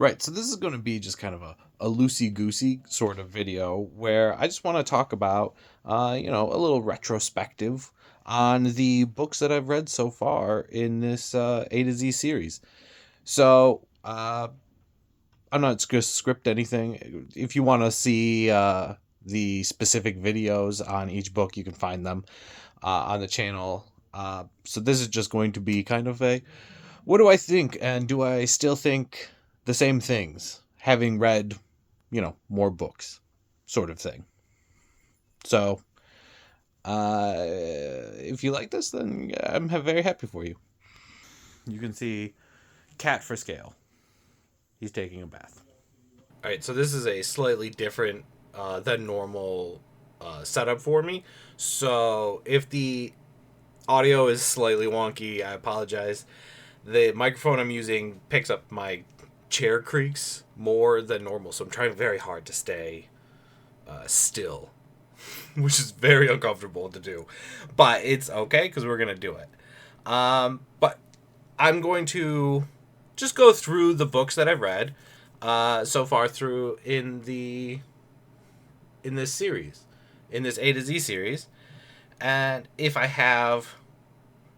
Right, so this is going to be just kind of a loosey-goosey sort of video where I just want to talk about, a little retrospective on the books that I've read so far in this A to Z series. So, I'm not going to script anything. If you want to see the specific videos on each book, you can find them on the channel. So this is just going to be kind of a, what do I think, and do I still think the same things, having read, more books, sort of thing. So, if you like this, then I'm very happy for you. You can see cat for scale. He's taking a bath. All right, so this is a slightly different than normal setup for me. So if the audio is slightly wonky, I apologize. The microphone I'm using picks up my chair creaks more than normal, so I'm trying very hard to stay still, which is very uncomfortable to do. But it's okay because we're going to do it. But I'm going to just go through the books that I've read so far through in this series, in this A to Z series, and if I have,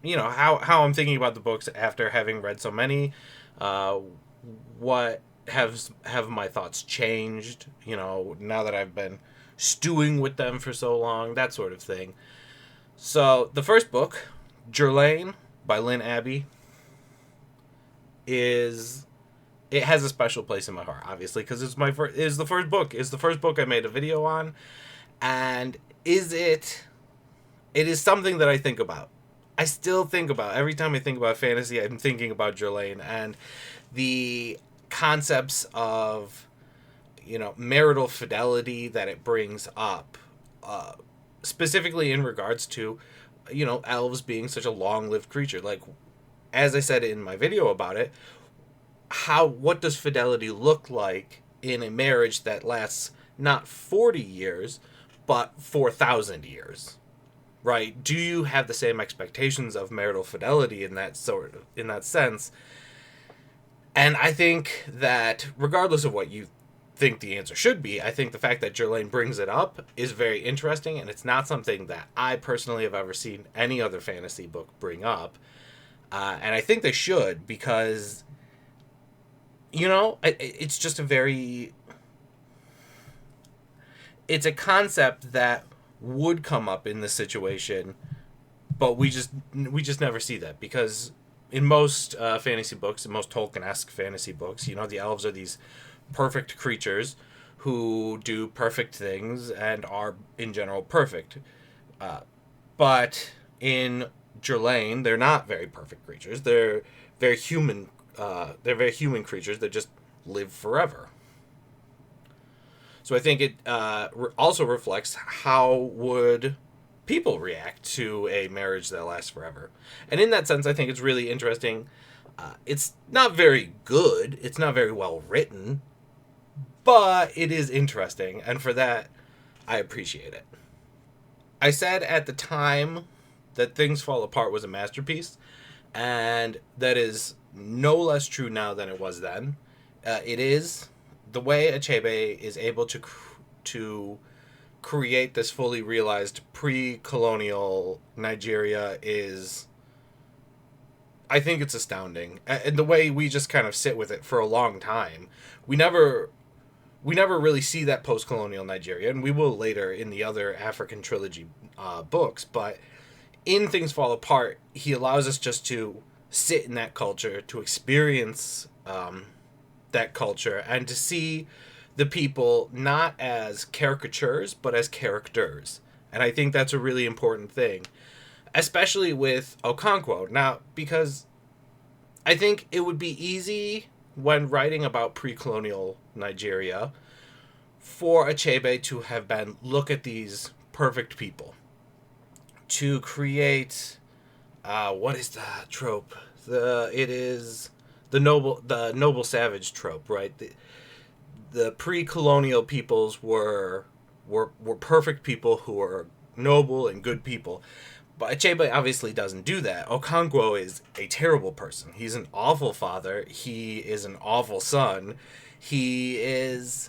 how I'm thinking about the books after having read so many, what have my thoughts changed? Now that I've been stewing with them for so long, that sort of thing. So the first book, Jerlaine by Lynn Abbey, it has a special place in my heart, obviously, because it's the first book. It's the first book I made a video on, and it is something that I think about. I still think about every time I think about fantasy. I'm thinking about Jerlaine and the concepts of marital fidelity that it brings up, specifically in regards to elves being such a long-lived creature. Like, as I said in my video about it, what does fidelity look like in a marriage that lasts not 40 years but 4,000 years? Right? Do you have the same expectations of marital fidelity in that sense? And I think that regardless of what you think the answer should be, I think the fact that Jerlaine brings it up is very interesting, and it's not something that I personally have ever seen any other fantasy book bring up. And I think they should, because it's just it's a concept that would come up in this situation, but we just never see that, because in most fantasy books, in most Tolkien-esque fantasy books, the elves are these perfect creatures who do perfect things and are in general perfect. But in Jerlaine, they're not very perfect creatures. They're very human. They're very human creatures that just live forever. So I think it also reflects how would people react to a marriage that lasts forever. And in that sense, I think it's really interesting. It's not very good. It's not very well written. But it is interesting. And for that, I appreciate it. I said at the time that Things Fall Apart was a masterpiece. And that is no less true now than it was then. It is. The way Achebe is able to create this fully realized pre-colonial Nigeria is, I think it's astounding. And the way we just kind of sit with it for a long time. We never really see that post-colonial Nigeria, and we will later in the other African trilogy books, but in Things Fall Apart, he allows us just to sit in that culture, to experience that culture, and to see the people not as caricatures, but as characters. And I think that's a really important thing, especially with Okonkwo. Now, because I think it would be easy when writing about pre-colonial Nigeria for Achebe to have been, look at these perfect people, to create what is the trope? It is the noble savage trope, right? The pre-colonial peoples were perfect people who were noble and good people, But Achebe obviously doesn't do that. Okonkwo is a terrible person. He's an awful father. He is an awful son. He is,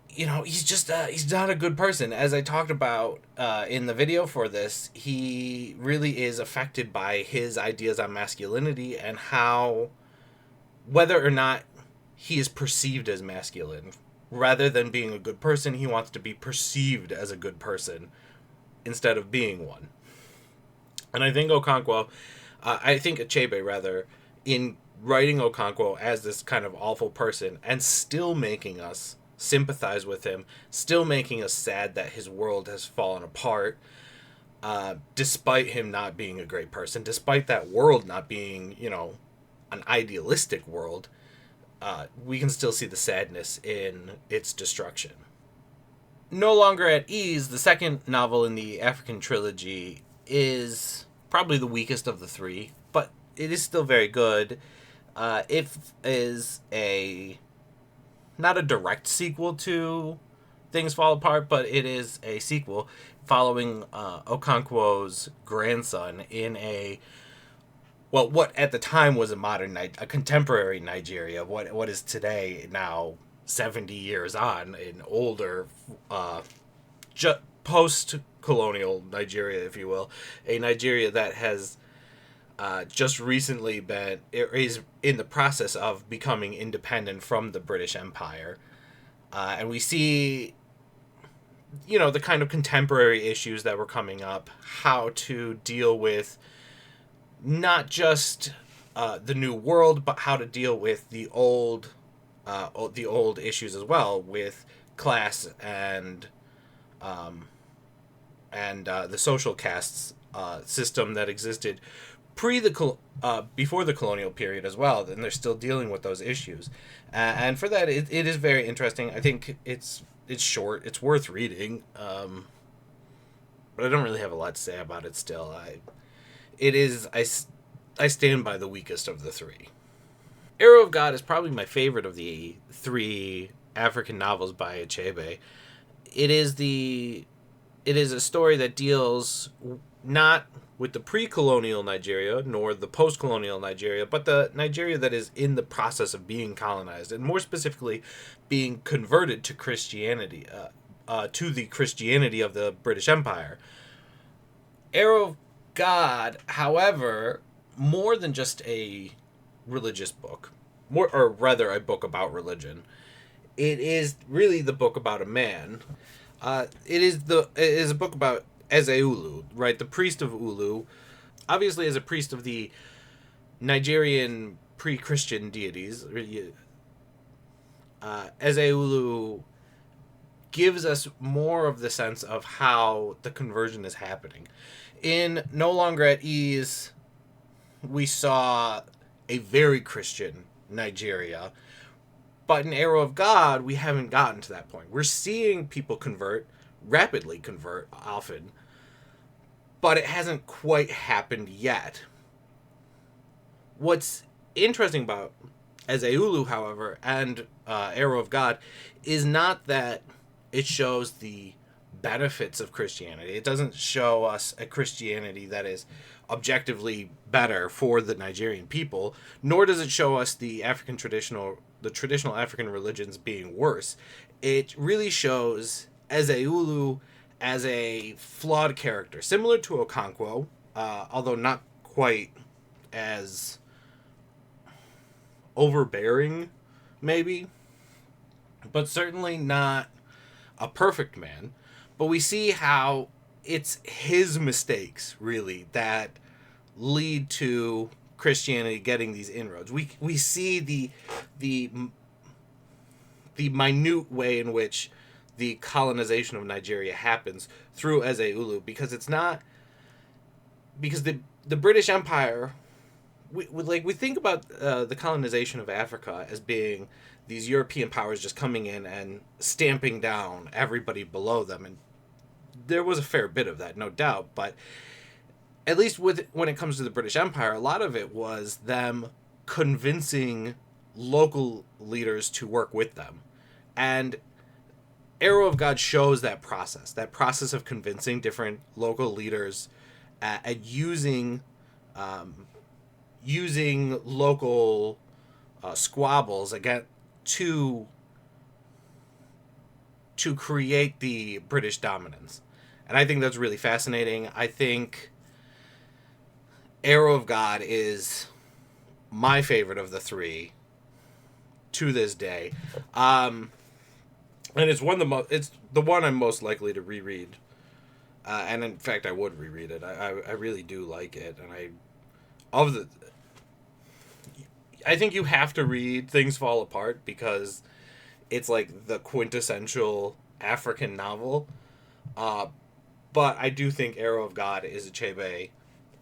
he's not a good person. As I talked about in the video for this, he really is affected by his ideas on masculinity and how, whether or not he is perceived as masculine. Rather than being a good person, he wants to be perceived as a good person instead of being one. And I think Achebe, rather, in writing Okonkwo as this kind of awful person and still making us sympathize with him, still making us sad that his world has fallen apart, despite him not being a great person, despite that world not being, an idealistic world, we can still see the sadness in its destruction. No Longer at Ease, the second novel in the African trilogy, is probably the weakest of the three, but it is still very good. It is not a direct sequel to Things Fall Apart, but it is a sequel following Okonkwo's grandson in what at the time was a contemporary Nigeria, what is today now 70 years on, an older, post-colonial Nigeria, if you will, a Nigeria that has just recently is in the process of becoming independent from the British Empire. And we see, the kind of contemporary issues that were coming up, how to deal with not just the new world, but how to deal with the old issues as well, with class and the social castes system that existed before the colonial period as well. And they're still dealing with those issues, and for that, it is very interesting. I think it's short, it's worth reading, but I don't really have a lot to say about it still. I stand by the weakest of the three. Arrow of God is probably my favorite of the three African novels by Achebe. It is a story that deals not with the pre-colonial Nigeria nor the post-colonial Nigeria, but the Nigeria that is in the process of being colonized, and more specifically being converted to Christianity, to the Christianity of the British Empire. Arrow of God, however, more than just a religious book, or rather a book about religion, it is really the book about a man. It is a book about Ezeulu, right, the priest of Ulu, obviously as a priest of the Nigerian pre-Christian deities. Ezeulu gives us more of the sense of how the conversion is happening. In No Longer at Ease, we saw a very Christian Nigeria, but in Arrow of God, we haven't gotten to that point. We're seeing people rapidly convert often, but it hasn't quite happened yet. What's interesting about Ezeulu, however, and Arrow of God, is not that it shows the benefits of Christianity. It doesn't show us a Christianity that is objectively better for the Nigerian people, nor does it show us the traditional African religions being worse. It really shows Ezeulu as a flawed character, similar to Okonkwo, although not quite as overbearing, maybe, but certainly not a perfect man. But we see how it's his mistakes, really, that lead to Christianity getting these inroads. We see the minute way in which the colonization of Nigeria happens through Ezeulu, because the British Empire, we think about the colonization of Africa as being these European powers just coming in and stamping down everybody below them, and there was a fair bit of that, no doubt, but at least when it comes to the British Empire, a lot of it was them convincing local leaders to work with them. And Arrow of God shows that process of convincing different local leaders at using local squabbles again to create the British dominance. And I think that's really fascinating. I think Arrow of God is my favorite of the three to this day. And it's it's the one I'm most likely to reread. And in fact, I would reread it. I really do like it, and I think you have to read Things Fall Apart because it's like the quintessential African novel. But I do think Arrow of God is Achebe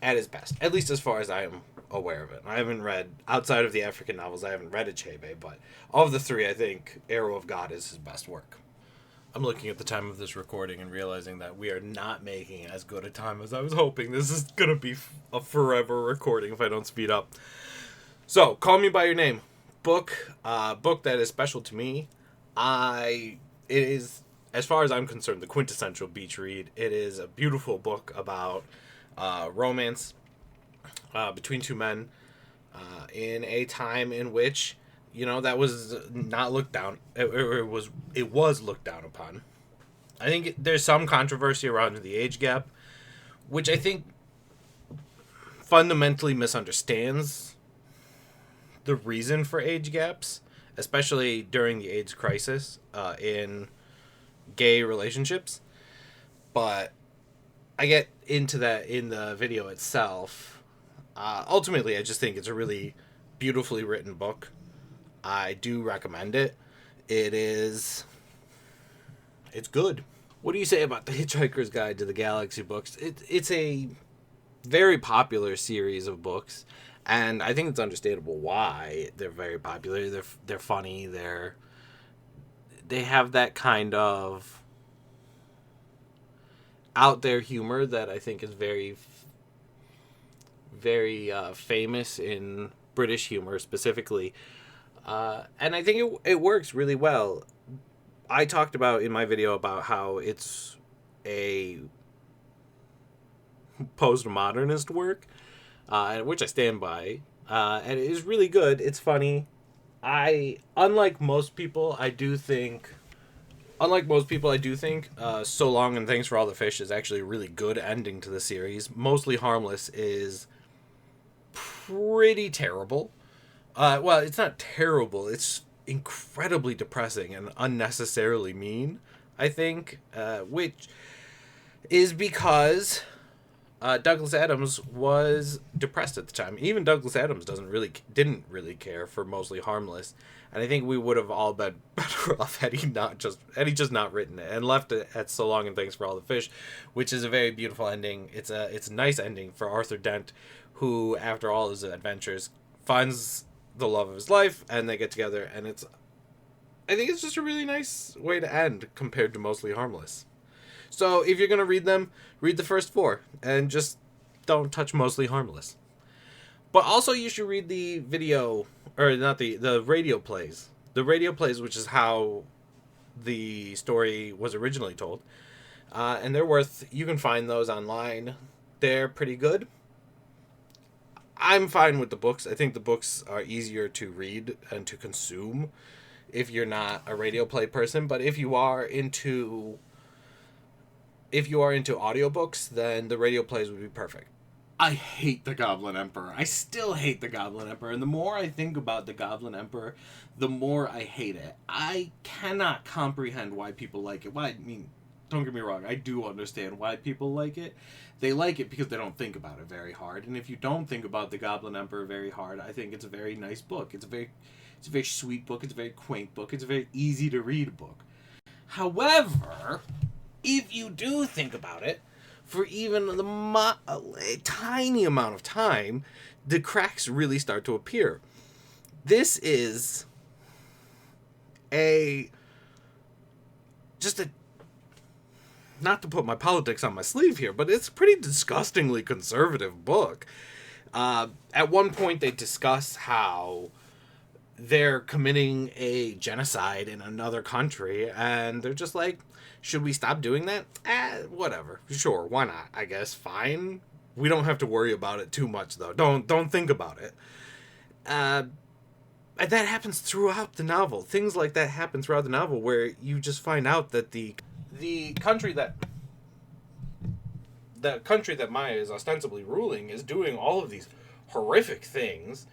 at his best, at least as far as I am aware of it. I haven't read, outside of the African novels, I haven't read Achebe, but of the three, I think Arrow of God is his best work. I'm looking at the time of this recording and realizing that we are not making as good a time as I was hoping. This is going to be a forever recording if I don't speed up. So, Call Me By Your Name. Book that is special to me. It is, as far as I'm concerned, the quintessential beach read. It is a beautiful book about romance between two men in a time in which, that was not looked down. It was looked down upon. I think there's some controversy around the age gap, which I think fundamentally misunderstands the reason for age gaps, especially during the AIDS crisis in gay relationships. But I get into that in the video itself. Ultimately, I just think it's a really beautifully written book. I do recommend it. It's good. What do you say about The Hitchhiker's Guide to the Galaxy books? It's a very popular series of books, and I think it's understandable why they're very popular. They're funny. They have that kind of out there humor that I think is very, very famous in British humor specifically. And I think it works really well. I talked about in my video about how it's a postmodernist work, which I stand by. And it is really good. It's funny. Unlike most people, I do think So Long and Thanks for All the Fish is actually a really good ending to the series. Mostly Harmless is pretty terrible. Well, it's not terrible. It's incredibly depressing and unnecessarily mean, I think, which is because Douglas Adams was depressed at the time. Even Douglas Adams didn't really care for Mostly Harmless, and I think we would have all been better off had he just not written it and left it at So Long and Thanks for All the Fish, which is a very beautiful ending. It's a nice ending for Arthur Dent, who after all his adventures finds the love of his life and they get together, and I think it's just a really nice way to end compared to Mostly Harmless. So if you're going to read them, read the first four and just don't touch Mostly Harmless. But also you should read the video, or not the radio plays. The radio plays, which is how the story was originally told. And you can find those online. They're pretty good. I'm fine with the books. I think the books are easier to read and to consume if you're not a radio play person. But if you are into audiobooks, then the radio plays would be perfect. I hate the Goblin Emperor. I still hate the Goblin Emperor. And the more I think about the Goblin Emperor, the more I hate it. I cannot comprehend why people like it. Don't get me wrong, I do understand why people like it. They like it because they don't think about it very hard. And if you don't think about the Goblin Emperor very hard, I think it's a very nice book. It's a very sweet book. It's a very quaint book. It's a very easy to read book. However, if you do think about it, for even a tiny amount of time, the cracks really start to appear. This is not to put my politics on my sleeve here, but it's a pretty disgustingly conservative book. At one point, they discuss how they're committing a genocide in another country, and they're just like, should we stop doing that? Whatever. Sure, why not? I guess, fine. We don't have to worry about it too much, though. Don't think about it. And that happens throughout the novel. Things like that happen throughout the novel, where you just find out that the country that Maya is ostensibly ruling is doing all of these horrific things,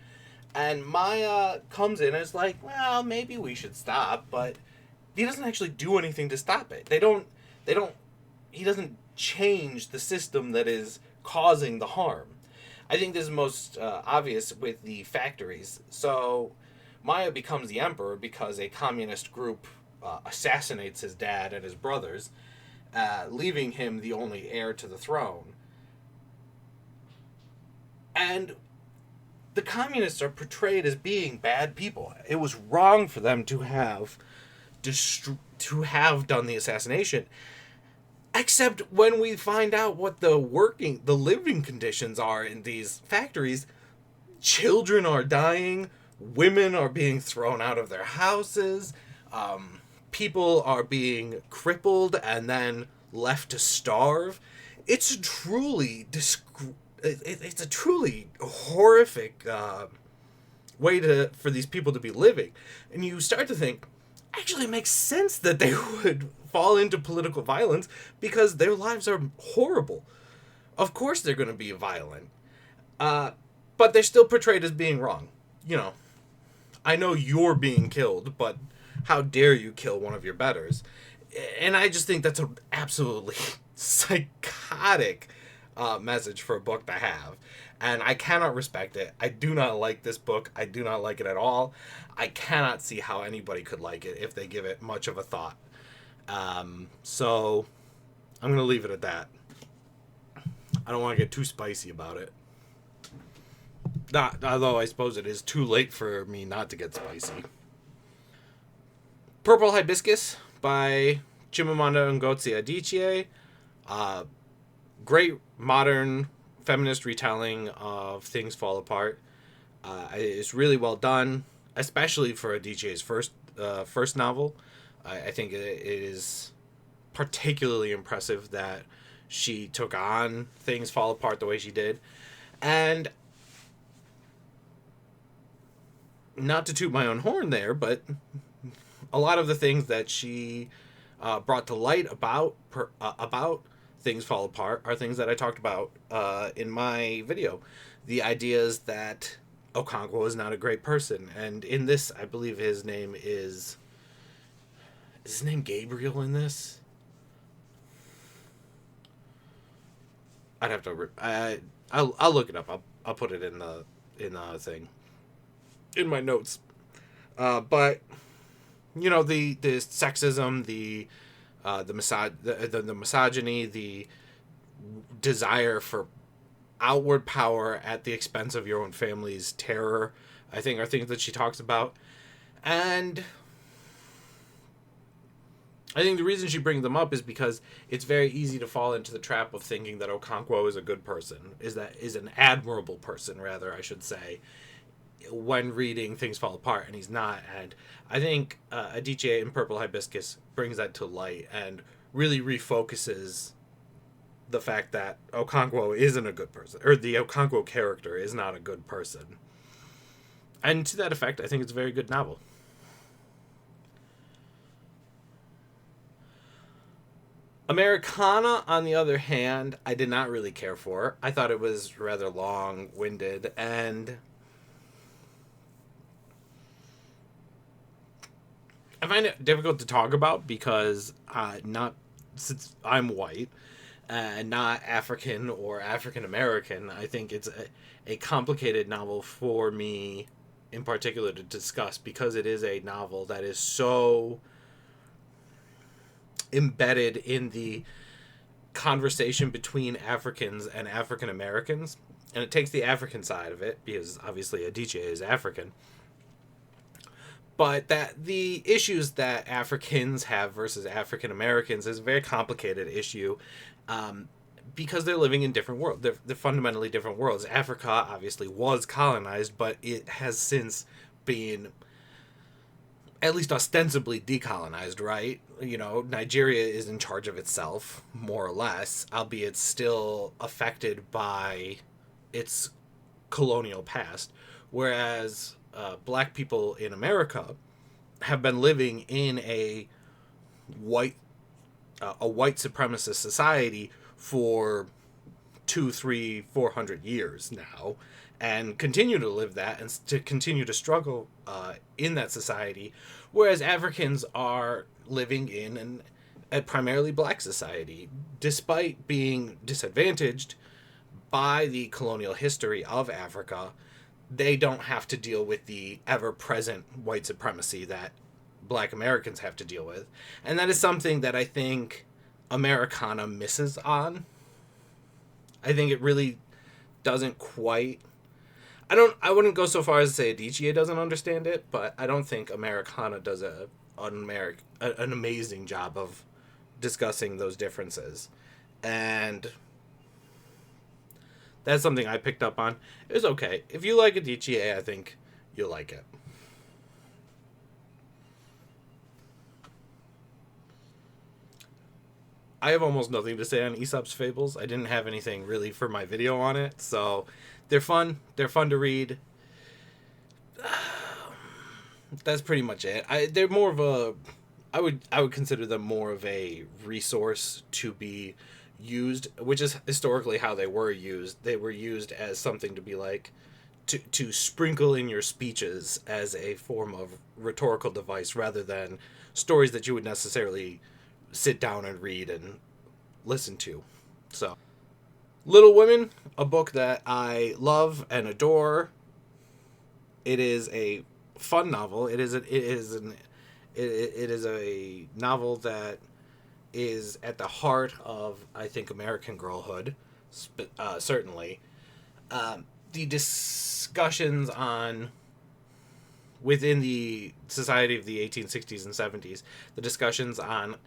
and Maya comes in and is like, well, maybe we should stop, but he doesn't actually do anything to stop it. He doesn't change the system that is causing the harm. I think this is most obvious with the factories. So Maya becomes the emperor because a communist group assassinates his dad and his brothers, leaving him the only heir to the throne. And the communists are portrayed as being bad people. It was wrong for them to have done the assassination. Except when we find out what the living conditions are in these factories, children are dying, women are being thrown out of their houses, people are being crippled and then left to starve. It's a truly horrific way for these people to be living, and you start to think, actually, it makes sense that they would fall into political violence because their lives are horrible. Of course they're going to be violent. But they're still portrayed as being wrong. I know you're being killed, but how dare you kill one of your betters? And I just think that's an absolutely psychotic message for a book to have. And I cannot respect it. I do not like this book. I do not like it at all. I cannot see how anybody could like it if they give it much of a thought. So I'm going to leave it at that. I don't want to get too spicy about it. Although I suppose it is too late for me not to get spicy. Purple Hibiscus by Chimamanda Ngozi Adichie. Great modern feminist retelling of Things Fall Apart. It's really well done, especially for Adichie's first novel. I think it is particularly impressive that she took on Things Fall Apart the way she did. And not to toot my own horn there, but a lot of the things that she brought to light about Things Fall Apart are things that I talked about in my video. The ideas that Okonkwo is not a great person. And in this, I believe his name is his name Gabriel in this? I'd have to... I'll look it up. I'll put it in the thing. In my notes. But, the sexism, the misogyny, the desire for outward power at the expense of your own family's terror, I think are things that she talks about. And I think the reason she brings them up is because it's very easy to fall into the trap of thinking that Okonkwo is a good person, is an admirable person, rather, I should say, when reading Things Fall Apart, and he's not. And I think Adichie in Purple Hibiscus brings that to light and really refocuses the fact that Okonkwo isn't a good person, or the Okonkwo character is not a good person. And to that effect, I think it's a very good novel. Americana, on the other hand, I did not really care for. I thought it was rather long-winded, and I find it difficult to talk about because since I'm white and not African or African American, I think it's a complicated novel for me in particular to discuss, because it is a novel that is so embedded in the conversation between Africans and African Americans, and it takes the African side of it because obviously Adichie is African, but that the issues that Africans have versus African Americans is a very complicated issue, because they're living in different worlds. They're fundamentally different worlds. Africa obviously was colonized, but it has since been at least ostensibly decolonized, right? You know, Nigeria is in charge of itself, more or less, albeit still affected by its colonial past. Whereas black people in America have been living in white a white supremacist society for 2, 3, 400 years now, and continue to live that and to continue to struggle in that society, whereas Africans are living in a primarily black society, despite being disadvantaged by the colonial history of Africa. They don't have to deal with the ever-present white supremacy that black Americans have to deal with. And that is something that I think Americana misses on. I think it really doesn't quite. I wouldn't go so far as to say Adichie doesn't understand it, but I don't think Americana does an amazing job of discussing those differences. And that's something I picked up on. It was okay. If you like Adichie, I think you'll like it. I have almost nothing to say on Aesop's Fables. I didn't have anything really for my video on it, so they're fun. They're fun to read. That's pretty much it. They're more of a. I would consider them more of a resource to be used, which is historically how they were used. They were used as something to be like to sprinkle in your speeches as a form of rhetorical device, rather than stories that you would necessarily sit down and read and listen to. So, Little Women, a book that I love and adore. It is a fun novel. It is a novel that is at the heart of, I think, American girlhood, certainly. The discussions on within the society of the 1860s and 70s, the discussions on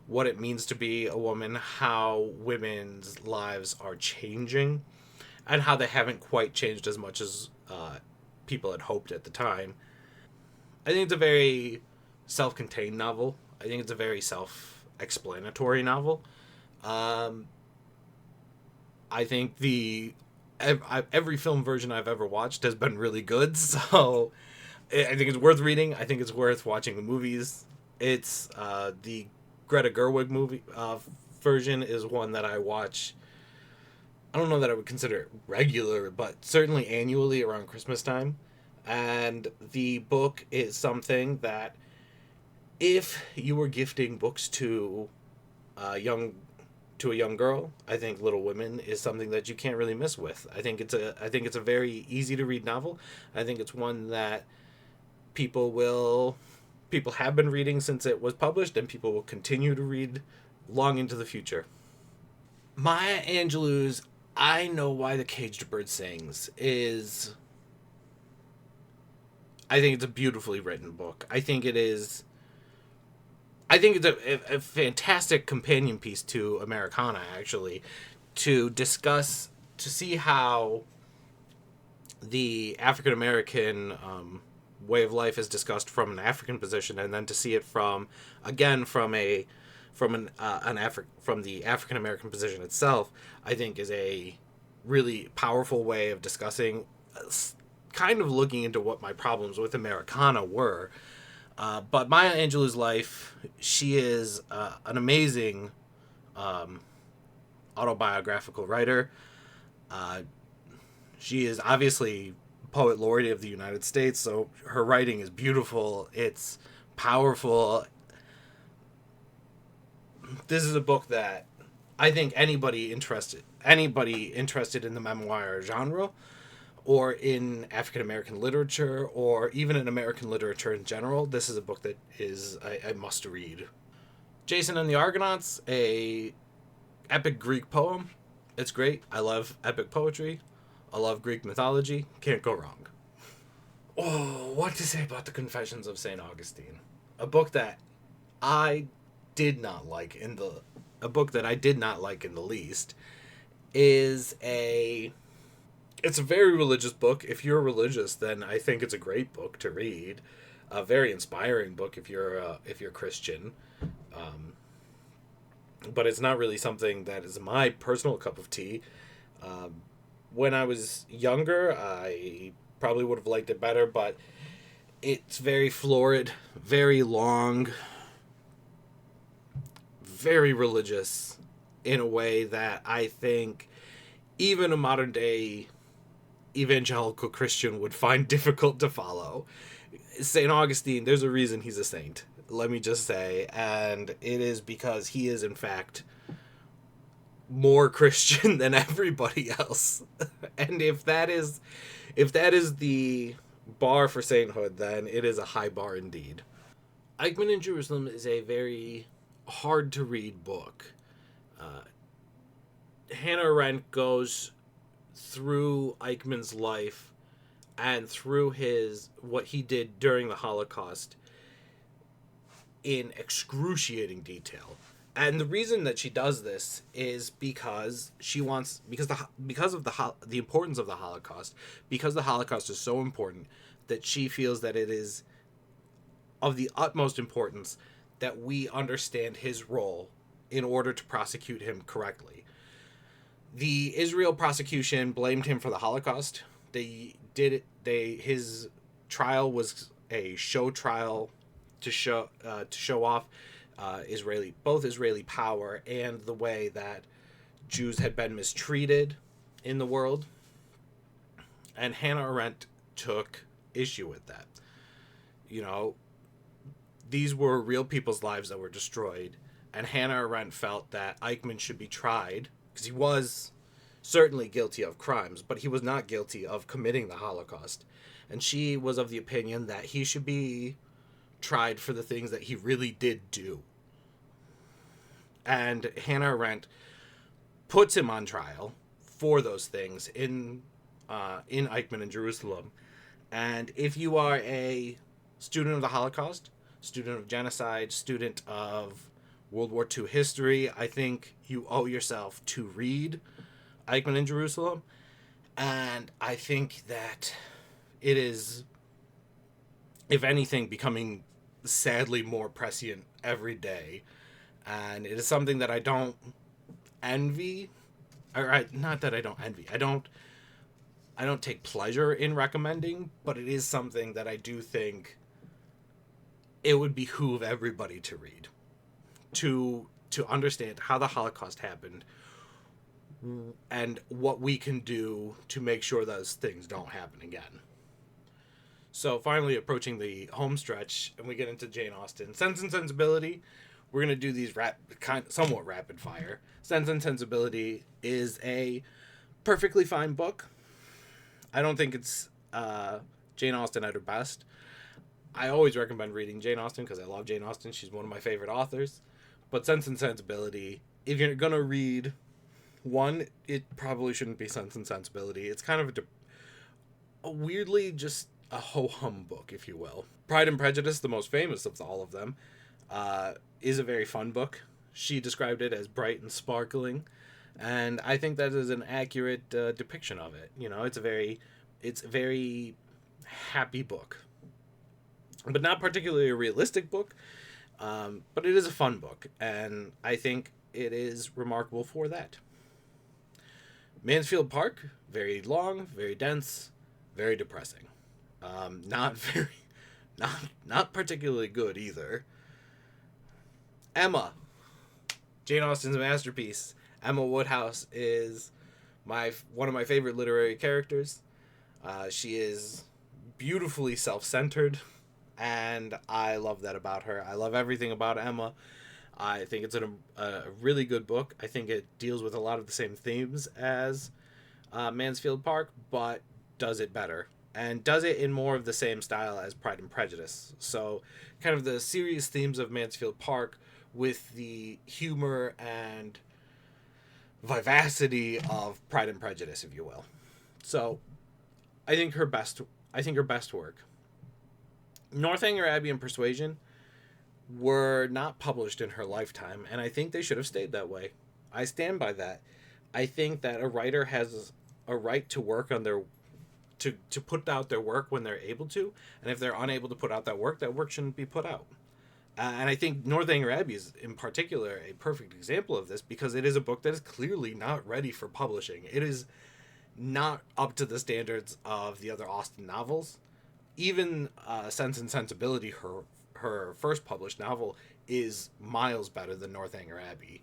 what it means to be a woman, how women's lives are changing, and how they haven't quite changed as much as people had hoped at the time. I think it's a very self-contained novel. I think it's a very self-explanatory novel. I think every film version I've ever watched has been really good, so I think it's worth reading. I think it's worth watching the movies. It's the Greta Gerwig movie version is one that I watch. I don't know that I would consider it regular, but certainly annually around Christmas time. And the book is something that, if you were gifting books to a young girl, I think Little Women is something that you can't really miss with. I think it's a very easy to read novel. I think it's one that people have been reading since it was published, and people will continue to read long into the future. Maya Angelou's I Know Why the Caged Bird Sings is, I think it's a beautifully written book. I think it's a fantastic companion piece to Americana, actually, to see how the African American way of life is discussed from an African position, and then to see it from the African American position itself, I think is a really powerful way of discussing, kind of looking into what my problems with Americana were. But Maya Angelou's life, she is an amazing autobiographical writer. She is obviously Poet Laureate of the United States, so her writing is beautiful. It's powerful. This is a book that I think anybody interested in the memoir genre, or in African American literature, or even in American literature in general, this is a book that is a must read. Jason and the Argonauts, a epic Greek poem. It's great. I love epic poetry. I love Greek mythology. Can't go wrong. Oh, what to say about the Confessions of St. Augustine? A book that I did not like in the least is it's a very religious book. If you're religious, then I think it's a great book to read. A very inspiring book if you're Christian, but it's not really something that is my personal cup of tea. When I was younger, I probably would have liked it better, but it's very florid, very long, very religious in a way that I think even a modern day evangelical Christian would find difficult to follow. St. Augustine, there's a reason he's a saint, let me just say, and it is because he is, in fact, more Christian than everybody else. And if that is the bar for sainthood, then it is a high bar indeed. Eichmann in Jerusalem is a very hard to read book. Hannah Arendt goes through Eichmann's life and through what he did during the Holocaust in excruciating detail. And the reason that she does this is because of the importance of the Holocaust, because the Holocaust is so important that she feels that it is of the utmost importance that we understand his role in order to prosecute him correctly. The Israel prosecution blamed him for the Holocaust. His trial was a show trial to show off both Israeli power and the way that Jews had been mistreated in the world. And Hannah Arendt took issue with that. These were real people's lives that were destroyed, and Hannah Arendt felt that Eichmann should be tried because he was certainly guilty of crimes, but he was not guilty of committing the Holocaust. And she was of the opinion that he should be tried for the things that he really did do. And Hannah Arendt puts him on trial for those things in Eichmann in Jerusalem. And if you are a student of the Holocaust, student of genocide, student of World War II history, I think you owe yourself to read Eichmann in Jerusalem. And I think that it is, if anything, becoming sadly more prescient every day. And it is something that I don't envy. Not that I don't envy. I don't take pleasure in recommending, but it is something that I do think it would behoove everybody to read, to understand how the Holocaust happened and what we can do to make sure those things don't happen again. So finally approaching the home stretch, and we get into Jane Austen. Sense and Sensibility, we're going to do these somewhat rapid fire. Sense and Sensibility is a perfectly fine book. I don't think it's Jane Austen at her best. I always recommend reading Jane Austen because I love Jane Austen. She's one of my favorite authors. But Sense and Sensibility, if you're going to read one, it probably shouldn't be Sense and Sensibility. It's kind of a weirdly just a ho-hum book, if you will. Pride and Prejudice, the most famous of all of them, is a very fun book. She described it as bright and sparkling, and I think that is an accurate depiction of it. It's a very happy book, but not particularly a realistic book, but it is a fun book, and I think it is remarkable for that. Mansfield Park, very long, very dense, very depressing. Not particularly good either. Emma, Jane Austen's masterpiece. Emma Woodhouse is one of my favorite literary characters. She is beautifully self-centered, and I love that about her. I love everything about Emma. I think it's a really good book. I think it deals with a lot of the same themes as Mansfield Park, but does it better. And does it in more of the same style as Pride and Prejudice. So kind of the serious themes of Mansfield Park with the humor and vivacity of Pride and Prejudice, if you will. So I think her best work. Northanger Abbey and Persuasion were not published in her lifetime, and I think they should have stayed that way. I stand by that. I think that a writer has a right to work on their to put out their work when they're able to, and if they're unable to put out that work shouldn't be put out. And I think Northanger Abbey is, in particular, a perfect example of this because it is a book that is clearly not ready for publishing. It is not up to the standards of the other Austen novels. Even Sense and Sensibility, her first published novel, is miles better than Northanger Abbey.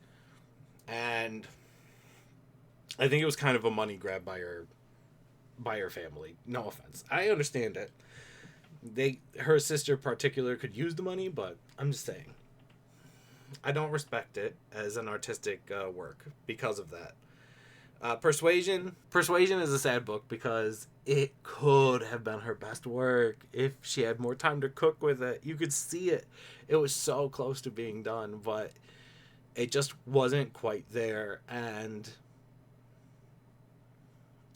And I think it was kind of a money grab by her family. No offense. I understand it. Her sister in particular could use the money, but I'm just saying. I don't respect it as an artistic work because of that. Persuasion is a sad book because it could have been her best work if she had more time to cook with it. You could see it. It was so close to being done, but it just wasn't quite there. And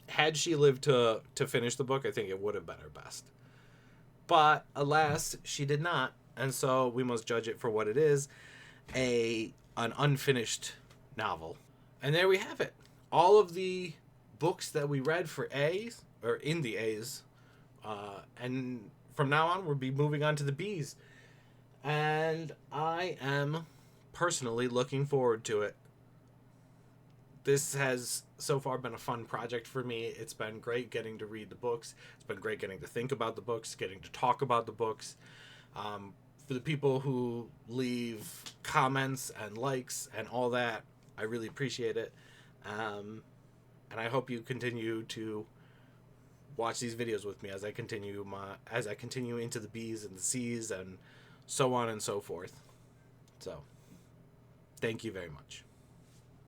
had she lived to finish the book, I think it would have been her best. But alas, she did not, and so we must judge it for what it is, an unfinished novel. And there we have it. All of the books that we read for A's, or in the A's, and from now on we'll be moving on to the B's. And I am personally looking forward to it. This has so far been a fun project for me. It's been great getting to read the books. It's been great getting to think about the books, getting to talk about the books. For the people who leave comments and likes and all that, I really appreciate it. And I hope you continue to watch these videos with me as I continue into the B's and the C's and so on and so forth. So, thank you very much.